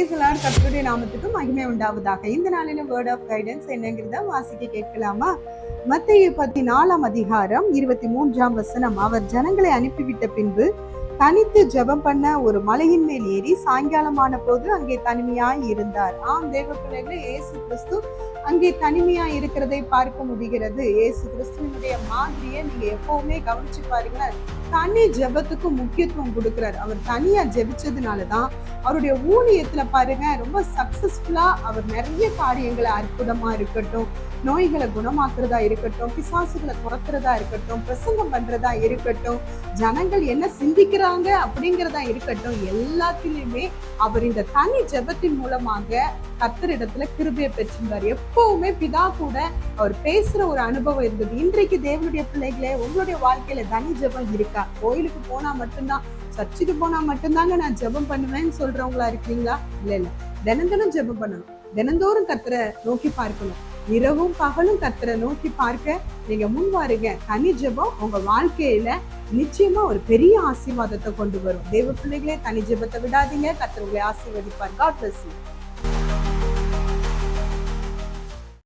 கர்த்தருடைய நாமத்துக்கு மகிமை உண்டாவதாக. இந்த நாளில வேர்ட் ஆஃப் கைடன்ஸ் என்னங்கிறத வாசிக்க கேட்கலாமா? மத்தேயு 14 அவர் ஜனங்களை அனுப்பிவிட்ட பின்பு தனித்து ஜெபம் பண்ண ஒரு மலையின் மேல் ஏறி சாயங்காலமான போது அங்கே தனிமையாய் இருந்தார். தேவ பிள்ளைகளே, இயேசு கிறிஸ்து அங்கே தனிமையா இருக்கிறதை பார்க்க முடிகிறது. இயேசு கிறிஸ்துவனுடைய மாதிரியை நீங்க எப்பவுமே கவனிச்சு பாருங்க. தனி ஜெபத்துக்கு முக்கியத்துவம் கொடுக்கிறார். அவர் தனியா ஜெபிச்சதுனாலதான் அவருடைய ஊழியத்துல பாருங்க ரொம்ப சக்சஸ்ஃபுல்லா அவர் நிறைய காரியங்களை, அற்புதமா இருக்கட்டும், நோய்களை குணமாக்குறதா இருக்கட்டும், பிசாசுகளை துரத்துறதா இருக்கட்டும், பிரசங்கம் பண்றதா இருக்கட்டும், ஜனங்கள் என்ன சிந்திக்கிறாங்க அப்படிங்கிறதா இருக்கட்டும், எல்லாத்திலுமே அவர் இந்த தனி ஜெபத்தின் மூலமாக கர்த்தரிடத்துல கிருபையை பெற்றிருந்தார். எப்பவுமே பிதா கூட அவர் பேசுற ஒரு அனுபவம் இருந்தது. இன்றைக்கு தேவனுடைய பிள்ளைகளே, உங்களுடைய வாழ்க்கையில தனி ஜெபம் இருக்கா? கோயிலுக்கு போனா மட்டும்தான், சர்ச்சுக்கு போனா மட்டும்தாங்க நான் ஜெபம் பண்ணுவேன்னு சொல்றவங்களா இருக்கீங்களா? இல்ல, தினந்தோறும் ஜெபம் பண்ணணும். தினந்தோறும் கர்த்தரை நோக்கி பார்க்கணும். இரவும் பகலும் கர்த்தரை நோக்கி பார்க்க நீங்க முன்வாருங்க. தனி ஜெபம் உங்க வாழ்க்கையில நிச்சயமா ஒரு பெரிய ஆசீர்வாதத்தை கொண்டு வரும். தேவ பிள்ளைகளே, தனி ஜெபத்தை விடாதீங்க. கர்த்தர் உங்களை ஆசீர்வதிப்பார். God bless you.